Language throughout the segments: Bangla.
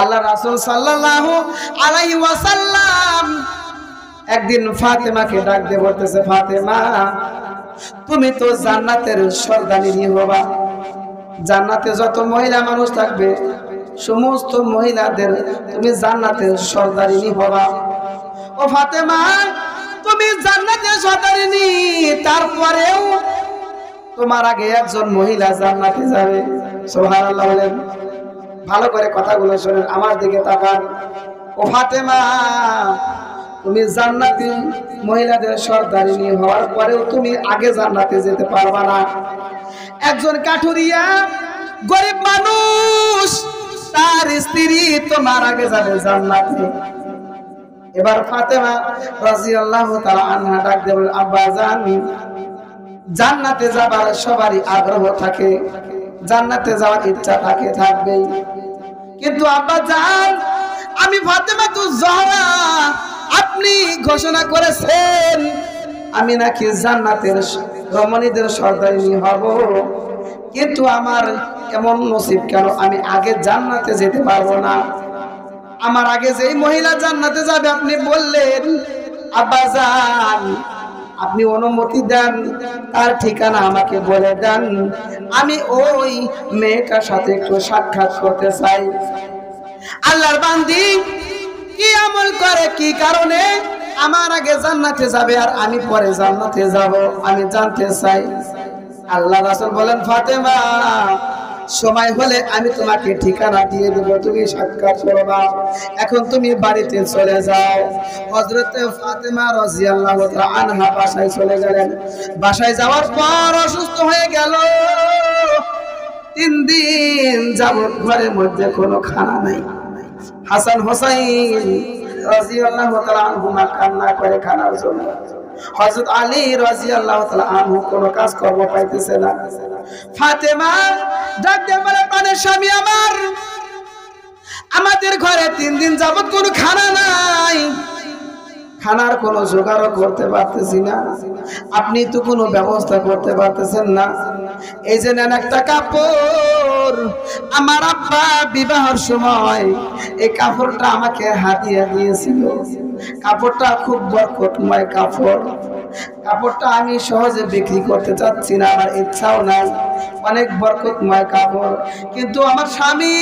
আল্লাহ রাসূল সাল্লাল্লাহু আলাইহি ওয়াসাল্লাম একদিন ফাতেমাকে ডাক দিয়ে বলতেছে, ফাতেমা তুমি তো জান্নাতের সর্দারিনী হবা, জান্নাতে যত মহিলা মানুষ থাকবে সমস্ত মহিলাদের তুমি জান্নাতের সর্দারিনী হবা। ও ফাতেমা তুমি জান্নাতের সর্দারিনী, তারপরেও তোমার আগে একজন মহিলা জান্নাতে যাবে। সুবহানাল্লাহ বলেন। ভালো করে কথাগুলো শুনেন, আমার দিকে তাকান। ও ফাতেমা তুমি জান্নাতি মহিলাদের সর্দারিনী হওয়ার পরেও তুমি আগে জান্নাতে যেতে পারবা না। একজন কাঠুরিয়া গরিব মানুষ, তার স্ত্রী তোমার আগে যাবে জান্নাতে। এবার ফাতেমা রাদিয়াল্লাহু তাআলা আনহা ডাক দিয়ে বলেন, আব্বা জান, জান্নাতে যাবার সবারই আগ্রহ থাকে, জান্নাতে যাওয়ার ইচ্ছা থাকে, থাকবেই, কিন্তু আব্বা জান আমি ফাতেমা তো জহরা, আপনি ঘোষণা করেছেন আমি নাকি জান্নাতের রমণীদের সর্দারিনী হব, কিন্তু আমার এমন নসিব কেন আমি আগে জান্নাতে যেতে পারবো না? আমার আগে যেই মহিলা জান্নাতে যাবে আপনি বললেন, আব্বাজান আপনি অনুমতি দেন, তার ঠিকানা আমাকে বলে দেন, আমি ওই মেয়েটার সাথে একটু সাক্ষাৎ করতে চাই। আল্লাহর বান্দি কি আমল করে, কি কারণে আমার আগে জান্নাতে যাবে আর আমি পরে জান্নাতে যাব, আমি জানতে চাই। আল্লাহ রাসূল বলেন, ফাতেমা সময় হলে আমি তোমাকে ঠিকানা দিয়ে দেব, তুমি সাক্ষাৎ করবা, এখন তুমি বাড়িতে চলে যাও। হযরতে ফাতেমা রাদিয়াল্লাহু তাআলা আনহা বাসায় চলে গেলেন। বাসায় যাওয়ার পর অসুস্থ হয়ে গেল। 3 দিন যাবত ঘরের মধ্যে কোনো খানা নাই। হাসান হোসাইন রাদিয়াল্লাহু তাআলা আনহুমা কান্না করে খানার জন্য। হযরত আলী রাদিয়াল্লাহু তাআলা আনহু কোনো কাজ কর্ম পাইতেছে না। ফাতেমা ডাক দিয়ে বলে, প্রাণের স্বামী আমার, আমাদের ঘরে 3 দিন যাবত কোনো খানা নাই, খানার কোনো জোগাড় করতে পারতেছি না, আপনি তো কোনো ব্যবস্থা করতে পারতেছেন না। এই যে নেন একটা কাপড়, আমার আব্বা বিবাহের সময় এই কাপড়টা আমাকে হাদিয়া দিয়েছিল, কাপড়টা খুব বরকতময় কাপড়, কাপড়টা আমি সহজে বিক্রি করতে চাচ্ছি না, আমার ইচ্ছাও নাই, অনেক বরকতময় কাপড়, কিন্তু আমার স্বামী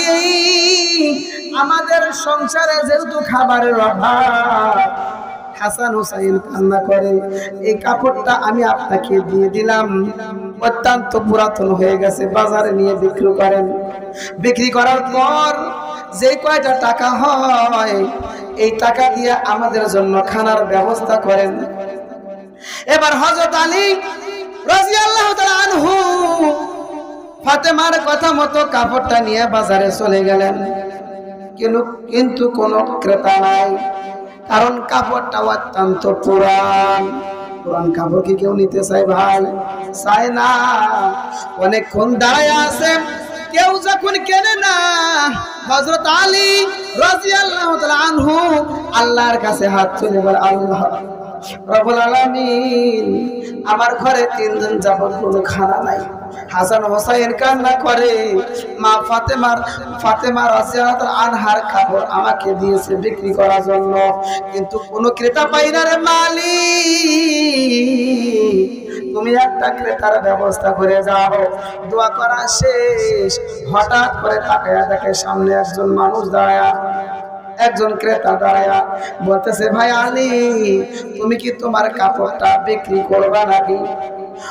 আমাদের সংসারে যেহেতু খাবারের অভাব, হাসান হোসাইন কান্না করে, এই কাপড়টা আমি আপনাকে দিয়ে দিলাম, অত্যন্ত পুরাতন হয়ে গেছে, বাজারে নিয়ে বিক্রি করেন, বিক্রি করার পর যে কয়টা টাকা হয় এই টাকা দিয়ে আমাদের জন্য খানার ব্যবস্থা করেন। এবার হযরত আলী রাদিয়াল্লাহু তাআলা আনহু ফাতেমার কথা মতো কাপড়টা নিয়ে বাজারে চলে গেলেন, কিন্তু কোনো ক্রেতা নাই, কারণ কাপড়টা অত্যন্ত পুরান। পুরান কাপড় কি কেউ নিতে চায় ভাই? চায় না। অনেকক্ষণ দাঁড়ায় আছে, কেউ যখন কেনে না, হযরত আলী রাদিয়াল্লাহু তাআলা আনহু আল্লাহর কাছে হাত তুলে বলে, আল্লাহ রব্বুল আলামিন, আমার ঘরে 3 দিন যাবত কোনো খানা নাই। হাসান হোসাইন কান্না করে, মা ফাতেমা রাদিয়াল্লাহু আনহার কাপড় আমাকে দিয়েছে বিক্রি করার জন্য, কিন্তু কোনো ক্রেতা পাই না রে মালিক, তুমি একটা ক্রেতার ব্যবস্থা করে যাও। দোয়া করা শেষ, হঠাৎ করে তাকায়া দেখে সামনে একজন মানুষ দাঁড়ায়া, একজন ক্রেতা দাঁড়ায়া বলতেছে, ভাই আলী তুমি কি তোমার কাপড়টা বিক্রি করবা নাকি?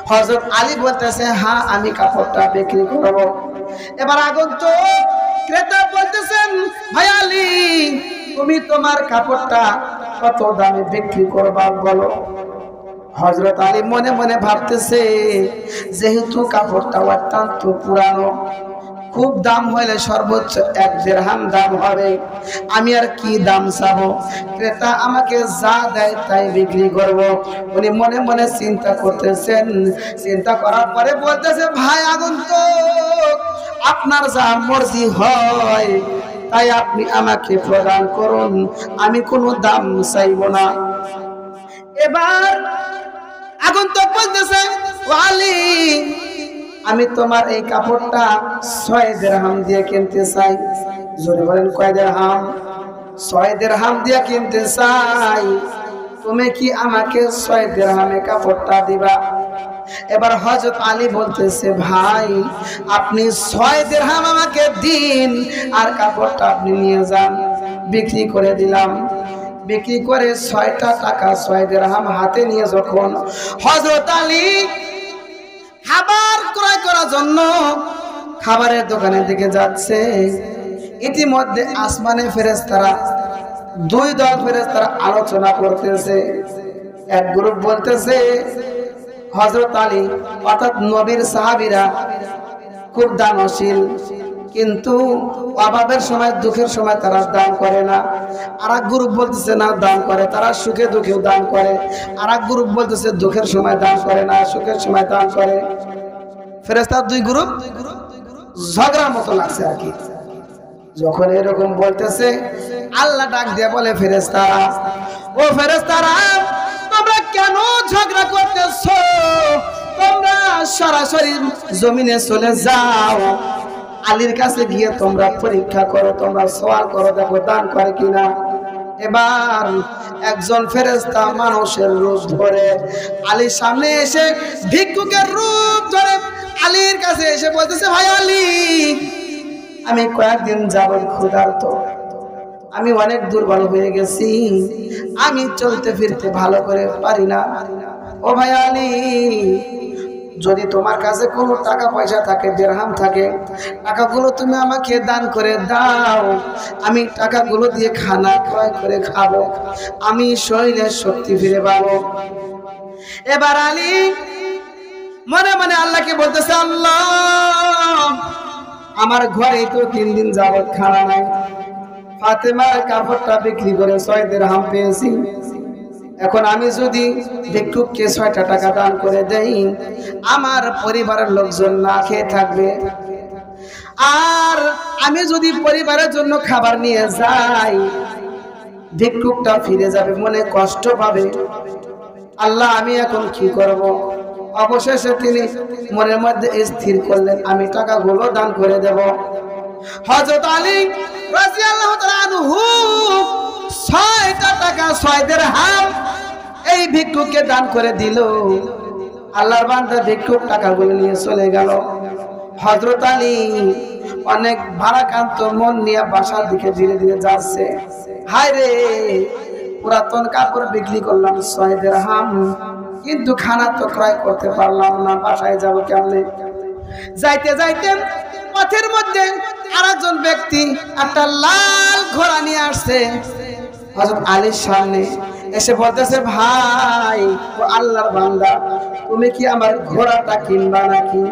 হযরত আলী বলতেছে, হ্যাঁ আমি কাপড়টা বিক্রি করব। এবার আগন্তুক ক্রেতা বলতেছেন, ভাই আলী তুমি তোমার কাপড়টা কত দামে বিক্রি করবা বলো। হযরত আলী মনে মনে ভাবতেছে, যেহেতু কাপড়টা অত্যন্ত পুরানো, খুব দাম হইলে সর্বোচ্চ 1 দিরহাম দাম হবে, আমি আর কি দাম চাবো, ক্রেতা আমাকে যা দেয় তাই বিক্রি করব। উনি মনে মনে চিন্তা করতেছেন, চিন্তা করার পরে বলতেছে, ভাই আগন্তুক আপনার যা মর্জি হয় তাই আপনি আমাকে প্রদান করুন, আমি কোনো দাম চাইব না। এবার আগন্তুক বলতেছে, আলী আমি তোমার এই কাপড়টা 6 দিরহাম দিয়ে কিনতে চাই। জোরে বলেন কয় দিরহাম? 6 দিরহাম দিয়া কিনতে চাই, তুমি কি আমাকে 6 দিরহামে কাপড়টা দিবা? এবার হযরত আলী বলতেছে, ভাই আপনি 6 দিরহাম আমাকে দিন আর কাপড়টা আপনি নিয়ে যান। বিক্রি করে দিলাম। বিক্রি করে 6টা টাকা 6 দিরহাম হাতে নিয়ে যখন হযরত আলী খাবার ক্রয় করার জন্য খাবারের দোকানের দিকে যাচ্ছে, ইতিমধ্যে আসমানে ফেরেশতারা, 2 দল ফেরেশতারা আলোচনা করতেছে। এক গ্রুপ বলতেছে হযরত আলী অর্থাৎ নবীর সাহাবীরা খুব দানশীল, কিন্তু অভাবের সময় দুঃখের সময় তারা দান করে না। আর এক গ্রুপ বলতেছে না দান করে, তারা সুখে দুঃখেও দান করে। আর এক গ্রুপ বলতেছে দুঃখের সময় দান করে না, সুখের সময় দান করে। ফেরেশতার 2 গ্রুপ ঝগড়ার মতো লাগছে আর কি। যখন এরকম বলতেছে, আল্লাহ ডাক দিয়ে বলে, ফেরেশতারা, ও ফেরেশতারা, তোমরা কেন ঝগড়া করতেছো? তোমরা সরাসরি জমিনে চলে যাও, আলীর কাছে গিয়ে তোমরা পরীক্ষা করো, তোমরা সওয়াল করো, দেখো দান করে কিনা। এবার একজন ফেরেশতা মানুষের রূপ ধরে আলীর সামনে এসে, ভিক্ষুকের রূপ ধরে আলীর কাছে এসে বলতেছে, ভাই আলী, আমি কয়েকদিন যাবত ক্ষুধার্ত, আমি অনেক দুর্বল হয়ে গেছি, আমি চলতে ফিরতে ভালো করে পারি না। ও ভাই আলী, যদি তোমার কাছে কোনো টাকা পয়সা থাকে, দিরহাম থাকে, টাকাগুলো তুমি আমাকে দান করে দাও, আমি টাকাগুলো দিয়ে খানা ক্রয় করে খাবো, আমি শরীরের শক্তি ফিরে পাবো। এবার আলী মনে মনে আল্লাহকে বলতেছে, আল্লাহ, আমার ঘরে তো 3 দিন যাবত খানা নাই, ফাতেমার কাপড়টা বিক্রি করে 6 দিরহাম পেয়েছি, এখন আমি যদি ভিক্ষুককে 6টা টাকা দান করে দেই, আমার পরিবারের লোকজন না খেয়ে থাকবে, আর আমি যদি পরিবারের জন্য খাবার নিয়ে যাই, ভিক্ষুকটা ফিরে যাবে, মনে কষ্ট পাবে। আল্লাহ, আমি এখন কি করব? অবশেষে তিনি মনের মধ্যে স্থির করলেন, আমি টাকাগুলো দান করে দেব। হযরত আলী রাদিয়াল্লাহু তাআলা আনহু 6টা টাকা 6 দিরহাম এই ভিক্ষুককে দান করে দিল। আল্লাহর বান্দা ভিক্ষুক টাকাগুলো নিয়ে চলে গেল। হযরত আলী অনেক ভারাক্রান্ত মন নিয়ে বাসার দিকে ধীরে ধীরে যাচ্ছে। হায় রে, পুরাতন কাপড় বিক্রি করলাম 6 দিরহাম, কিন্তু খানা তো ক্রয় করতে পারলাম না, বাসায় যাব কেমনে? যাইতে যাইতে পথের মধ্যে আরেকজন ব্যক্তি একটা লাল ঘোড়া নিয়ে আসছে হযরত আলীর সামনে, এসে বলতেছে, ভাই ও আল্লাহর বান্দা, তুমি কি আমার ঘোড়াটা কিনবা নাকি?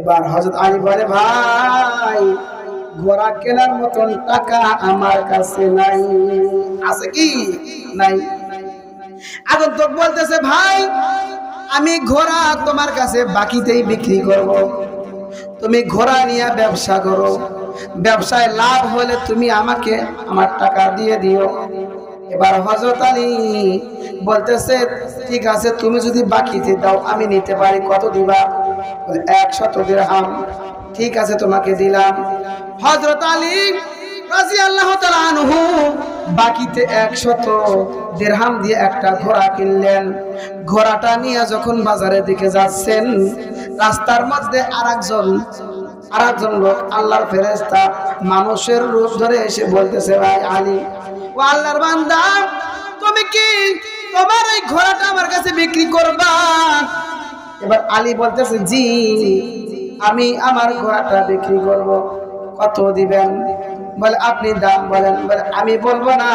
এবার হযরত আলী বলে, ভাই ঘোড়া কেনার মতন টাকা আমার কাছে নাই। আছে কি? নাই। আগন্তুক বলতেছে, ভাই আমি ঘোড়া তোমার কাছে বাকিতেই বিক্রি করব, তুমি ঘোড়া নিয়ে ব্যবসা করো, ব্যবসায় লাভ হলে তুমি আমাকে আমার টাকা দিয়ে দিও। এবার হযরত আলী বলতেছে, ঠিক আছে, তুমি যদি বাকিতে দাও আমি নিতে পারি। কত দিবা? 100 দিরহাম। ঠিক আছে, তোমাকে দিলাম। হযরত আলী রাদিয়াল্লাহু তাআলা আনহু বাকিতে 100 দিরহাম দিয়ে একটা ঘোড়া কিনলেন। ঘোড়াটা নিয়ে যখন বাজারের দিকে যাচ্ছেন, রাস্তার মধ্যে আরেকজন লোক, আল্লাহর ফেরেশতা মানুষের রূপ ধরে এসে বলতেছে, ভাই আলী, ও আল্লাহর বান্দা, তুমি কি তোমার এই ঘোড়াটা আমার কাছে বিক্রি করবা? এবার আলী বলতেছে, জি, আমি আমার ঘোড়াটা বিক্রি করব। কত দিবেন? বলে, আপনি দাম বলেন। বলে, আমি বলবো না,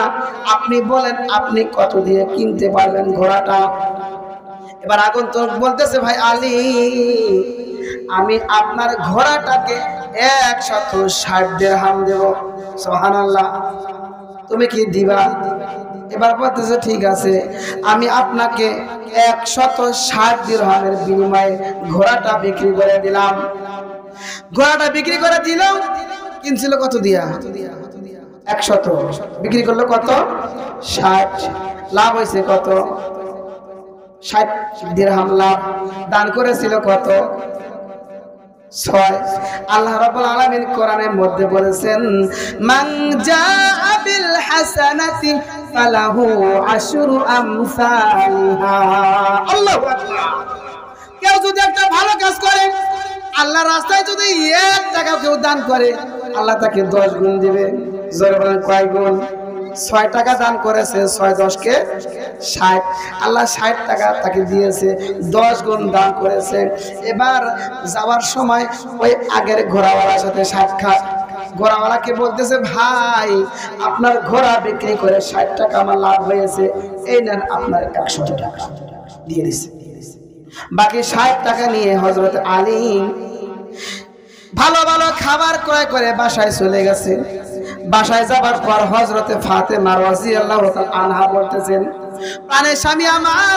আপনি বলেন আপনি কত দিয়ে কিনতে পারবেন ঘোড়াটা। এবার আগন্তুক বলতেছে, ভাই আলী, আমি আপনার ঘোড়াটাকে 160 দিরহাম দেব। সুবহানাল্লাহ। তুমি কি দিবা? এবার বলতেছে, ঠিক আছে, আমি আপনাকে 160 দিরহামের বিনিময়ে ঘোড়াটা বিক্রি করে দিলাম। ঘোড়াটা বিক্রি করে দিলাম। কিনছিল কত দিয়া? 100। বিক্রি করলো কত? 60। লাভ হয়েছে কত? 60 দিরহাম লাভ। দান করেছিল কত? ছয়, আল্লাহ রাব্বুল আলামিন কোরআনের মধ্যে বলেছেন মান জাআ বিল হাসানাতি ফালাহু আশরু আমসালিহা। আল্লাহু আকবার। কেউ যদি একটা ভালো কাজ করে, আল্লাহর রাস্তায় যদি 1 টাকা কেউ দান করে, আল্লাহ তাকে 10 গুণ দিবে। জোরে বলেন কয় গুণ? 6 টাকা দান করেছে, 6 10 কে 60, আল্লাহ 60 টাকা তাকে দিয়েছে, 10 গুণ দান করেছে। এবার যাওয়ার সময় ওই আগের ঘোড়াওয়ালার সাথে সাক্ষাৎ। ঘোড়াওয়ালাকে বলতেছে, ভাই আপনার ঘোড়া বিক্রি করে 60 টাকা আমার লাভ হয়েছে, এই নেন আপনার 100 টাকা দিয়ে দিছে। বাকি 60 টাকা নিয়ে হযরত আলী ভালো ভালো খাবার ক্রয় করে বাসায় চলে গেছে। বাসায় যাবার পর হযরতে ফাতেমা রাদিয়াল্লাহু তাআলা আনহা বলতেছেন, প্রাণের স্বামী আমার,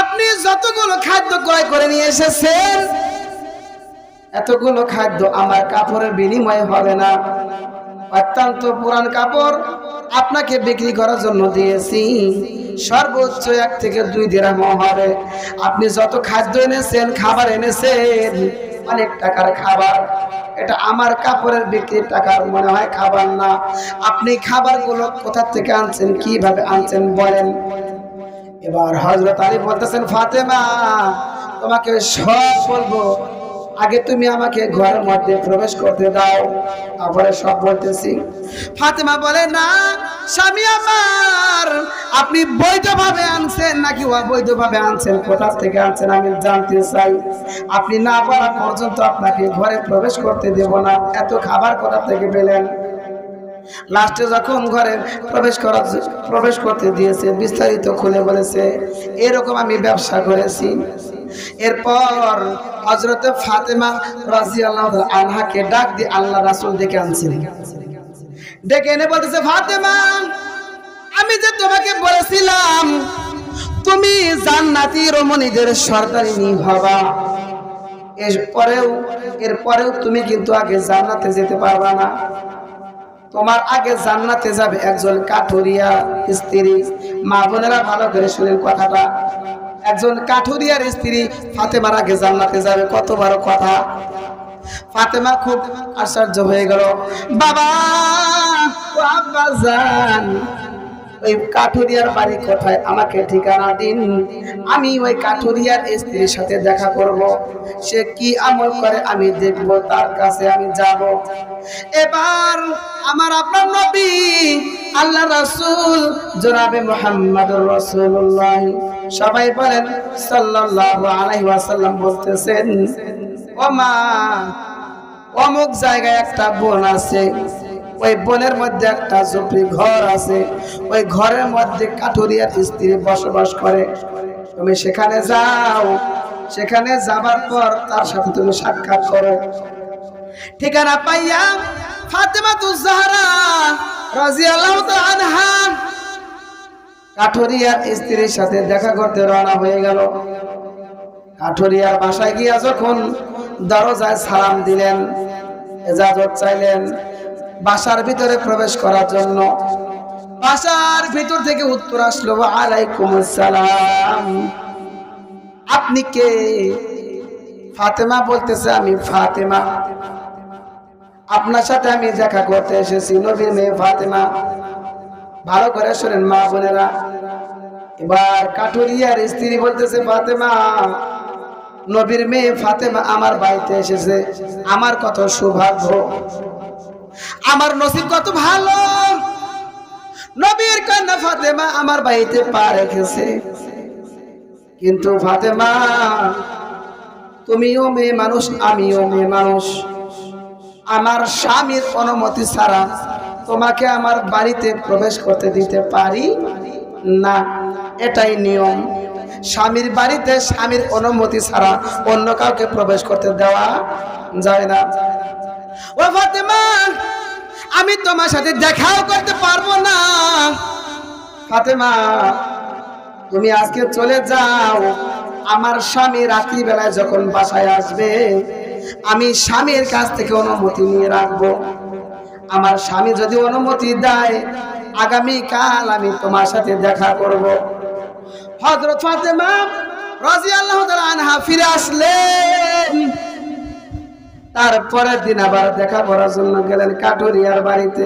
আপনি যতগুলো খাদ্য ক্রয় করে নিয়ে এসেছেন, এতগুলো খাদ্য আমার কাপড়ের বিনিময়ে হবে না। অত্যন্ত পুরান কাপড় আপনাকে বিক্রি করার জন্য দিয়েছি, সর্বোচ্চ 1 থেকে 2 দিরহাম হবে। আপনি যত খাদ্য এনেছেন, খাবার এনেছেন, অনেক টাকার খাবার, এটা আমার কাপড়ের বিক্রির টাকার মনে হয় খাবার না। আপনি খাবারগুলো কোথা থেকে আনছেন, কিভাবে আনছেন বলেন। এবার হযরত আলী বলতেছেন, ফাতেমা তোমাকে সব বলবো, আগে তুমি আমাকে ঘরের মধ্যে প্রবেশ করতে দাও, তারপরে সব বলতেছি। ফাতেমা বলে, না স্বামী আমার, আপনি বৈধভাবে আনছেন নাকি অবৈধভাবে আনছেন, কোথা থেকে আনছেন আমি জানতে চাই। আপনি না বলা পর্যন্ত আপনাকে ঘরে প্রবেশ করতে দেব না। এত খাবার কোথা থেকে পেলেন? লাস্টে যখন ঘরে প্রবেশ করতে দিয়েছে, বিস্তারিত খুলে বলেছে, এরকম আমি ব্যবসা করেছি। এরপর হযরতে ফাতেমা রাদিয়াল্লাহু আনহাকে ডাক দিয়ে আল্লাহ রাসূল ডেকে আনছিলেন। ডেকে এনে বলতেছে, ফাতেমা আমি যে তোমাকে বলেছিলাম তুমি জান্নাতি রমণীদের সর্দারিনী হবা, এরপরেও তুমি কিন্তু আগে জান্নাতে যেতে পারবা না। তোমার আগে জান্নাতে যাবে একজন কাঠুরিয়া স্ত্রী। মা বোনেরা ভালো করে শুনেন কথাটা, একজন কাঠুরিয়ার স্ত্রী ফাতেমার আগে জান্নাতে যাবে। কত বড় কথা! ফাতেমা খুব আশ্চর্য হয়ে গেল। বাবা ও আব্বা জান, ওই কাঠুরিয়ার বাড়ি কোথায়, আমাকে ঠিকানা দিন, আমি ওই কাঠুরিয়ার স্ত্রীর সাথে দেখা করব, সে কি আমল করে আমি দেখব, তার কাছে আমি যাব। এবার আমার আপনার নবী আল্লাহ রাসূল জনাবে মুহাম্মদুর রাসূলুল্লাহ, সবাই বলেন সাল্লাল্লাহু আলাইহি ওয়াসাল্লাম বলতেছেন, ও মা, অমুক জায়গায় একটা বোন আছে, ওই বোনের মধ্যে একটা ঝুপড়ি ঘর আছে, ওই ঘরের মধ্যে কাঠুরিয়ার স্ত্রী বসবাস করে, তুমি সেখানে যাও, সেখানে যাবার পর তার সাথে তুমি সাক্ষাৎ করো। ঠিকানা পাইয়া ফাতেমাতুজ জাহরা রাদিয়াল্লাহু তাআলা আনহা কাঠুরিয়ার স্ত্রীর সাথে দেখা করতে রওনা হয়ে গেল। কাঠুরিয়ার বাসায় গিয়া যখন দরজায় সালাম দিলেন, ইজাজত চাইলেন বাসার ভিতরে প্রবেশ করার জন্য, বাসার ভিতর থেকে উত্তর আসলো, ওয়ালাইকুমুস সালাম, আপনি কে? ফাতেমা বলতেছে, আমি ফাতেমা, আপনার সাথে আমি দেখা করতে এসেছি, নবীর মেয়ে ফাতেমা। ভালো করে শুনেন মা বোনেরা। এবার কাঠুরিয়ার স্ত্রী বলতেছে, ফাতেমা, নবীর মেয়ে ফাতেমা আমার বাড়িতে এসেছে, আমার কত সৌভাগ্য, আমার নসিব কত ভালো, নবীর কন্যা ফাতেমা আমার বাড়িতে পা রেখেছে। কিন্তু ফাতেমা, তুমিও মেয়ে মানুষ, আমিও মেয়ে মানুষ, আমার স্বামীর অনুমতি ছাড়া তোমাকে আমার বাড়িতে প্রবেশ করতে দিতে পারি না, এটাই নিয়ম। স্বামীর বাড়িতে স্বামীর অনুমতি ছাড়া অন্য কাউকে প্রবেশ করতে দেওয়া যায় না। ও ফাতেমা, আমি তোমার সাথে দেখাও করতে পারবো না। ফাতেমা, তুমি আজকে চলে যাও, আমার স্বামী রাত্রি বেলায় যখন বাসায় আসবে, আমি স্বামীর কাছ থেকে অনুমতি নিয়ে রাখবো। আমার স্বামী যদি অনুমতি দেয়, আগামী কাল আমি তোমার সাথে দেখা করব। হযরত ফাতেমা রাদিয়াল্লাহু তাআলা আনহা ফিরে আসলেন। তারপরের দিন আবার দেখা করার জন্য গেলেন কাঠুরিয়ার বাড়িতে।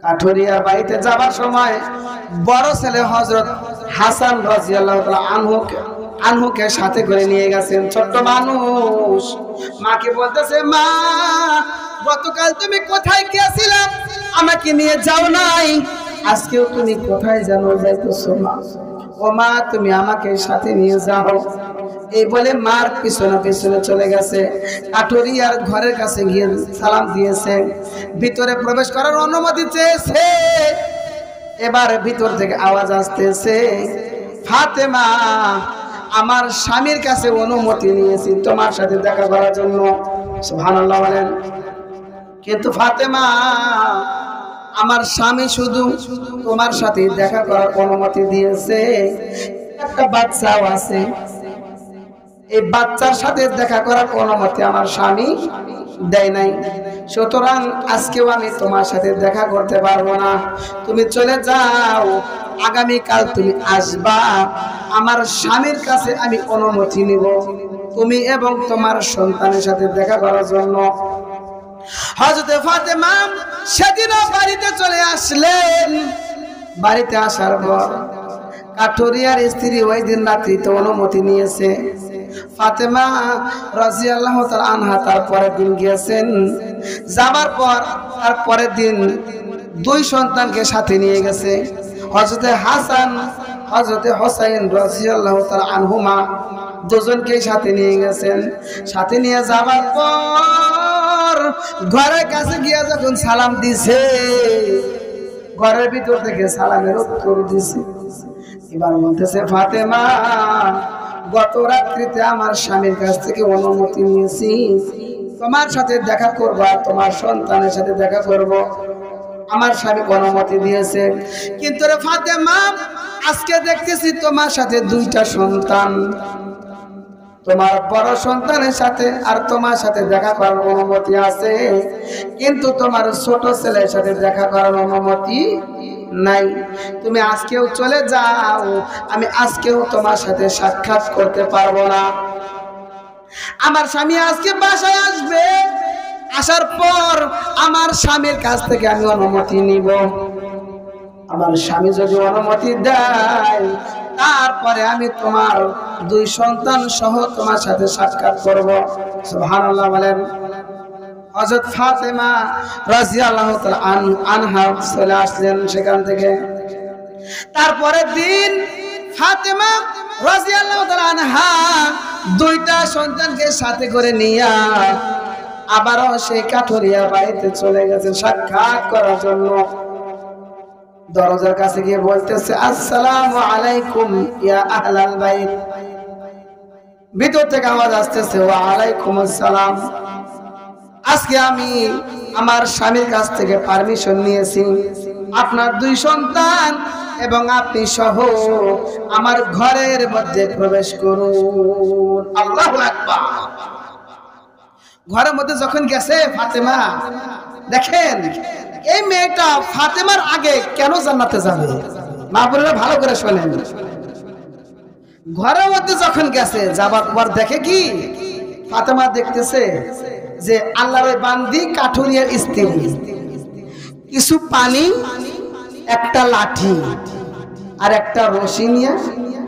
কাঠুরিয়ার বাড়িতে যাবার সময় বড় ছেলে হযরত হাসান রাদিয়াল্লাহু তাআলা আনহুকে সাথে করে নিয়ে গেছেন। ছোট্ট মানুষ মাকে বলতেছে, মা গতকাল তুমি কোথায় গিয়েছিলে, আমাকে নিয়ে যাও নাই, আজকেও তুমি কোথায় জানো যাইতেছো মা? ও মা তুমি আমাকে সাথে নিয়ে যাও। এই বলে মার পিছনে পিছনে চলে গেছে। কাঠুরিয়ার ঘরের কাছে গিয়ে সালাম দিয়েছে, ভিতরে প্রবেশ করার অনুমতি চেয়েছে। এবার ভিতর থেকে আওয়াজ আসতেছে, ফাতেমা আমার স্বামীর কাছে অনুমতি নিয়েছি তোমার সাথে দেখা করার জন্য। সুবহানাল্লাহ বলেন। কিন্তু ফাতেমা আমার স্বামী শুধু তোমার সাথে দেখা করার অনুমতি দিয়েছে, একটা বাচ্চাও আছে, এই বাচ্চার সাথে দেখা করার অনুমতি আমার স্বামী দেয় নাই। সুতরাং আজকেও আমি তোমার সাথে দেখা করতে পারবো না, তুমি চলে যাও, আগামীকাল তুমি আসবা, আমার স্বামীর কাছে আমি অনুমতি নিব তুমি এবং তোমার সন্তানের সাথে দেখা করার জন্য। হযরত ফাতেমা সেদিনও বাড়িতে চলে আসলেন। বাড়িতে আসার পর কাঠুরিয়ার স্ত্রী ওই দিন রাত্রিতে অনুমতি নিয়েছে। ফাতেমা রাদিয়াল্লাহু তাআলা আনহা তারপরের দিন গিয়েছেন। যাবার পর তারপরের দিন দুই সন্তানকে সাথে নিয়ে গেছে, হযরত হাসান হযরত হোসেন রাদিয়াল্লাহু তাআলা আনহুমা, দুজনকেই সাথে নিয়ে গেছেন। সাথে নিয়ে যাবার পর ঘরের কাছে গিয়ে যখন সালাম দিছে, ঘরের ভিতর থেকে সালামের উত্তর দিছে। এবার বলতেছে, ফাতেমা গত রাত্রিতে আমার স্বামীর কাছ থেকে অনুমতি নিয়েছি, তোমার সাথে দেখা করব, তোমার সন্তানের সাথে দেখা করব, আমার স্বামী অনুমতি দিয়েছে। কিন্তু রে ফাতেমা আজকে দেখতেছি তোমার সাথে দুইটা সন্তান, তোমার বড় সন্তানের সাথে আর তোমার সাথে দেখা করার অনুমতি আছে, কিন্তু তোমার ছোট ছেলের সাথে দেখা করার অনুমতি নাই। তুমি আজকেও চলে যাও, আমি আজকেও তোমার সাথে সাক্ষাৎ করতে পারবো না। আমার স্বামী আজকে বাসায় আসবে, আসার পর আমার স্বামীর কাছ থেকে আমি অনুমতি নিব। আমার স্বামী যদি অনুমতি দেয় তারপরে আমি তোমার দুই সন্তান সহ তোমার সাথে সাক্ষাৎ করব। সুবহানাল্লাহ বলেন। হযরত ফাতেমা রাদিয়াল্লাহু তাআলা আনহা চলে আসলেন সেখান থেকে। তারপরের দিন ফাতেমা রাদিয়াল্লাহু তাআলা আনহা দুইটা সন্তানকে সাথে করে নিয়ে আবারও সেই কাঠুরিয়া বাড়িতে চলে গেছে সাক্ষাৎ করার জন্য। দরজার কাছে গিয়ে বলতেছে, আসসালামু আলাইকুম ইয়া আহলাল বাইত। ভিতর থেকে আওয়াজ আসতেছে, ওয়া আলাইকুম আসসালাম। আজকে আমি আমার স্বামীর কাছ থেকে পারমিশন নিয়েছি, আপনার দুই সন্তান এবং আপনি সহ আমার ঘরের মধ্যে প্রবেশ করুন। আল্লাহু আকবার। ঘরের মধ্যে যখন গেছে ফাতেমা, দেখেন এই মেয়েটা ফাতেমার আগে কেন জান্নাতে যাবে? মা বোনেরা ভালো করে শোনেন। ঘরের মধ্যে যখন গেছে, যাবার পর দেখে কি, ফাতেমা দেখতেছে যে আল্লাহর বান্দি কাঠুরিয়ার স্ত্রী কিছু পানি, একটা লাঠি আর একটা রশি নিয়ে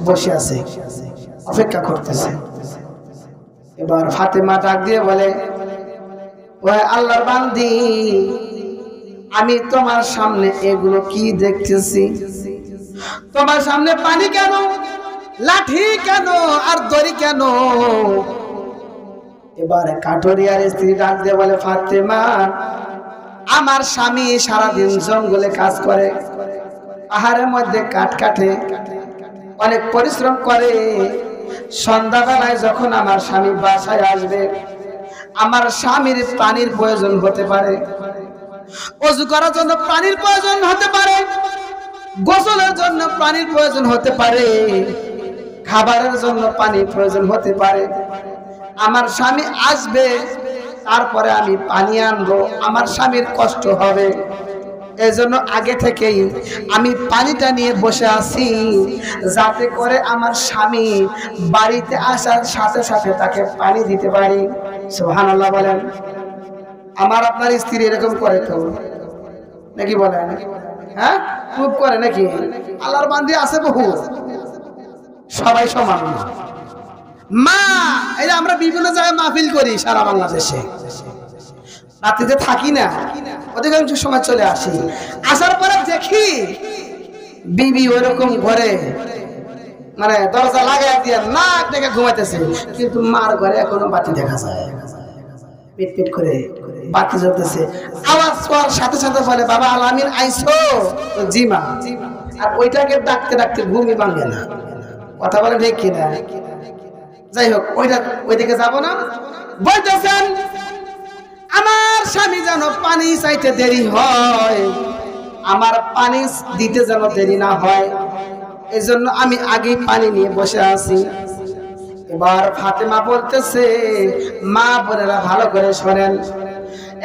বসে আছে, অপেক্ষা করতেছে। এবার ফাতেমা ডাক দিয়ে বলে, ও আল্লাহর বান্দি, আমি তোমার সামনে এগুলো কি দেখতেছি? তোমার সামনে পানি কেন, লাঠি কেন, আর দড়ি কেন? এবার কাঠুরিয়ার স্ত্রী ডাক দিয়ে বলে, ফাতেমা, আমার স্বামী সারাদিন জঙ্গলে কাজ করে, পাহাড়ের মধ্যে কাঠ কাটে, অনেক পরিশ্রম করে। সন্ধ্যাবেলায় যখন আমার স্বামী বাসায় আসবে, আমার স্বামীর পানির প্রয়োজন হতে পারে, ওযু করার জন্য পানির প্রয়োজন হতে পারে, গোসলের জন্য পানির প্রয়োজন হতে পারে, খাবারের জন্য পানির প্রয়োজন হতে পারে। আমার স্বামী আসবে, তারপরে আমি পানি আনবো, আমার স্বামীর কষ্ট হবে। এজন্য আগে থেকেই আমি পানিটা নিয়ে বসে আছি, যাতে করে আমার স্বামী বাড়িতে আসার সাথে সাথে তাকে পানি দিতে পারি। সুবহানাল্লাহ বলেন। আমার আপনার স্ত্রী এরকম করে তো নাকি বলেন? হ্যাঁ, খুব করে নাকি? আল্লাহর বান্দি আছে বহু, সবাই সমান না। মা, এই যে আমরা বিভিন্ন জায়গায় মাহফিল করি সারা বাংলাদেশে, রাত্রিতে থাকি না, অধিকাংশ সময় চলে আসি। আসার পরে দেখি বিবি ওইরকম ঘরে মানে দরজা লাগাই দিয়ে নাক ডেকে ঘুমাইতেছে, কিন্তু মার ঘরে এখনো বাতি দেখা যায়, পেট পেট করে বাতি জ্বলতেছে। আওয়াজ পাওয়ার সাথে সাথে বলে, বাবা আলামিন আইছো? জি মা। আর ওইটাকে ডাকতে ডাকতে ঘুমই ভাঙে না। কথা বলে ঠিক কিনা? যাই হোক, ওইদিকে যাবো না। বলতেছেন আমার স্বামী যেন পানি চাইতে দেরি হয়, আমার পানি দিতে যেন দেরি না হয়, এই জন্য আমি আগেই পানি নিয়ে বসে আছি। এবার ফাতেমা বলতেছে, মা বোনেরা ভালো করে শোনেন।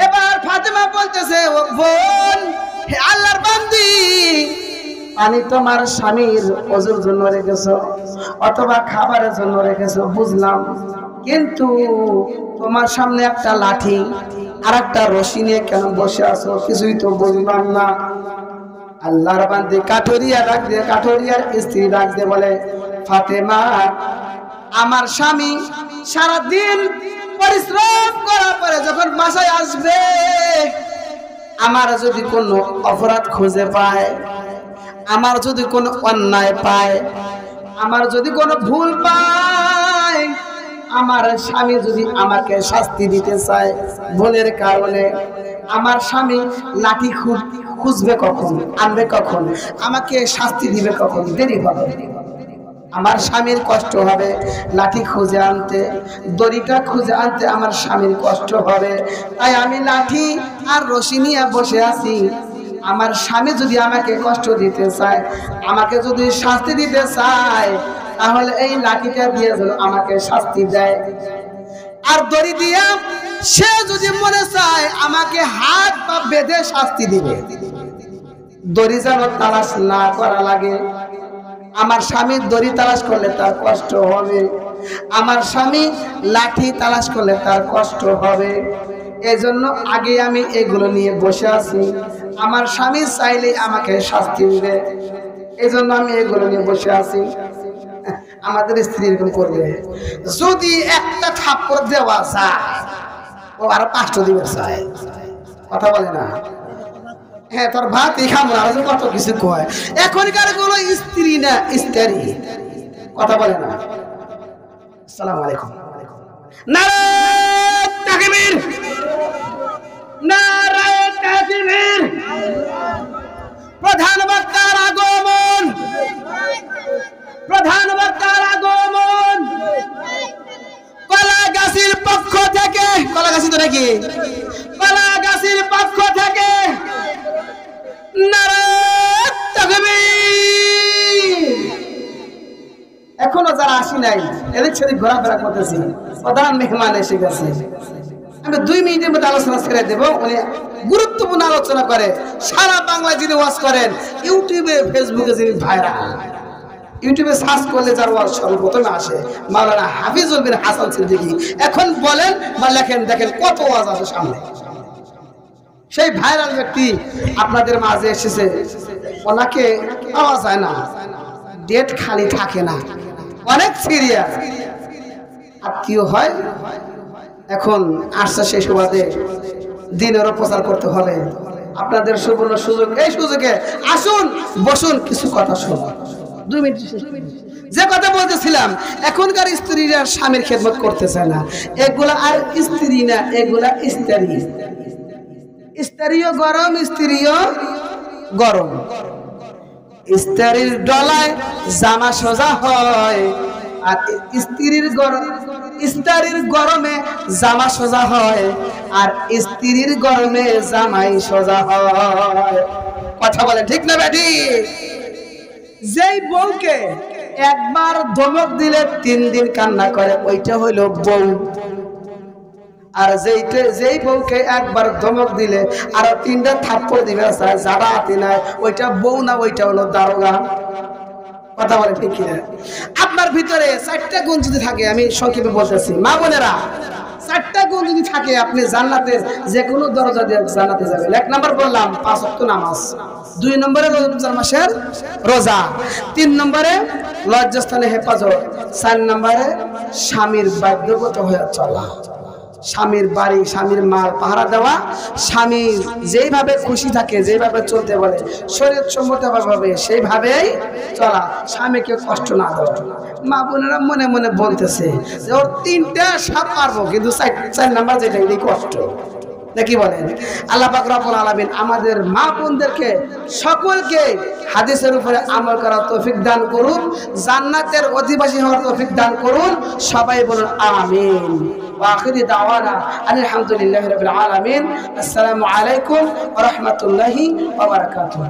এবার ফাতেমা বলতেছে, ও বোন, হে আল্লাহর বান্দি, পানি তোমার স্বামীর ওজুর জন্য রেখেছো অথবা খাবারের জন্য রেখেছো বুঝলাম, কিন্তু তোমার সামনে একটা লাঠি আর একটা রশি নিয়ে কেন বসে আছো কিছুই তো বুঝলাম না। আল্লাহর বান্দি কাঠুরিয়া ডাক দিয়ে, কাঠুরিয়ার স্ত্রী ডাক দিয়ে বলে, ফাতেমা, আমার স্বামী সারাদিন পরিশ্রম করার পরে যখন বাসায় আসবে, আমার যদি কোনো অপরাধ খুঁজে পায়, আমার যদি কোনো অন্যায় পায়, আমার যদি কোনো ভুল পায়, আমার স্বামী যদি আমাকে শাস্তি দিতে চায় ভুলের কারণে, আমার স্বামী লাঠি খুঁজবে কখন, আনবে কখন, আমাকে শাস্তি দিবে কখন? দেরি হবে। আমার স্বামীর কষ্ট হবে লাঠি খুঁজে আনতে, দড়িটা খুঁজে আনতে আমার স্বামীর কষ্ট হবে। তাই আমি লাঠি আর রশি নিয়ে বসে আছি। আমার স্বামী যদি আমাকে কষ্ট দিতে চায়, আমাকে যদি শাস্তি দিতে চায়, তাহলে এই লাঠিটা দিয়ে যেন আমাকে শাস্তি দেয়। আর দড়ি দিয়ে সে যদি মনে চায় আমাকে হাত পা বেঁধে শাস্তি দিবে, দড়ি যেন তালাশ না করা লাগে। আমার স্বামী দড়ি তালাশ করলে তার কষ্ট হবে, আমার স্বামী লাঠি তালাশ করলে তার কষ্ট হবে। এই জন্য আগে আমি এগুলো নিয়ে বসে আছি। আমার স্বামী চাইলে আমাকে শাস্তি দিবে, এই জন্য আমি এগুলো নিয়ে বসে আছি। আমাদের স্ত্রী এরকম করবে, যদি একটা থাপ্পড় দেওয়া যায় ও আরো 5টা দিবে চায়। কথা বলে না? হ্যাঁ, তোর ভাত খাবো না, কত কিছু কয়। এখনকার গুলো স্ত্রী না স্ত্রী, কথা বলে না। আসসালামু আলাইকুম। নারায়ে তাকবীর, নারায়ে তাকবীর। প্রধান বক্তার আগমন, প্রধান বক্তার আগমন। কলাগাছির পক্ষ থেকে, কলাগাছি তো নাকি, কলাগাছির পক্ষ থেকে নারায়ে তাকবীর। এখনো যারা আসি নাই এদের সাথে ঘোরাফেরা করতেছি, প্রধান মেহমান এসে গেছে। আমি 2 মিনিটের মধ্যে আলোচনা ছেড়ে দেবো। উনি গুরুত্বপূর্ণ আলোচনা করে, সারা বাংলা যিনি ওয়াজ করেন, ইউটিউবে ফেসবুকে যিনি ভাইরাল, ইউটিউবে সার্চ করলে যার ওয়াজ সর্বপ্রথমে আসে মাওলানা হাফিজুল বিন হাসান সিদ্দিকী। এখন বলেন বা লেখেন, দেখেন কত ওয়াজ আছে সামনে। সেই ভাইরাল ব্যক্তি আপনাদের মাঝে এসেছে, ওনাকে পাওয়া যায় না, ডেট খালি থাকে না, অনেক সিরিয়াস আত্মীয় হয়। এখন আসছে সেই সুবাদে দিনেরও প্রচার করতে হবে। আপনাদের সুবর্ণ সুযোগ, এই সুযোগে আসুন, বসুন, কিছু কথা শুনুন। 2 মিনিট যে কথা বলতেছিলাম, এখনকার স্ত্রীরা স্বামীর খেদমত করতেছে না। এগুলা আর স্ত্রী না, এগুলা স্ত্রী। স্ত্রীও গরম, স্ত্রীও গরম। স্ত্রীর ডলায় জামা সোজা হয়, আর স্ত্রীর গরমে জামা সোজা হয়, আর স্ত্রীর গরমে জামাই সোজা হয়। কথা বলে ঠিক না বেটি? যেই বউকে একবার ধমক দিলে 3 দিন কান্না করে, ওইটা হইলো বউ। আর যেই বউকে একবার ধমক দিলে আর 3টা থাপ্পড় দিবে যারা হাতে নাই, ওইটা বউ না, ওইটা হলো দারোগা। কথা বলে ঠিক কিনা? আপনার ভিতরে 4টা গুণ যদি থাকে, আমি সংক্ষেপে বলতেছি, মা বোনেরা, চারটা গুণ যদি থাকে আপনি জান্নাতের যে কোনো দরজা দিয়ে জান্নাতে যাবেন। এক নম্বর বললাম 5 ওয়াক্ত নামাজ, 2 নম্বরে রমজান মাসের রোজা, 3 নম্বরে লজ্জাস্থানে হেফাজত, 4 নম্বরে স্বামীর বাধ্যগত হয়ে চলা, স্বামীর বাড়ি স্বামীর মাল পাহারা দেওয়া, স্বামী যেইভাবে খুশি থাকে যেভাবে চলতে বলে শরীয়ত সম্মতভাবে সেইভাবেই চলা, স্বামীকে কষ্ট না দেওয়া। মা বোনেরা মনে মনে বলতেছে যে ওর 3টা সব পারবো, কিন্তু 4 নাম্বার যেটা এই কষ্ট, নাকি বলেন? আল্লাহ পাক রব্বুল আলামিন আমাদের মা বোনদেরকে সকলকে হাদিসের উপরে আমল করার তৌফিক দান করুন, জান্নাতের অধিবাসী হওয়ার তৌফিক দান করুন। সবাই বলুন আমিন। ওয়া আখিরি দাওয়ানা আলহামদুলিল্লাহি রাব্বিল আলামিন। আসসালামু আলাইকুম ওয়া রাহমাতুল্লাহি ওয়া বারাকাতুহু।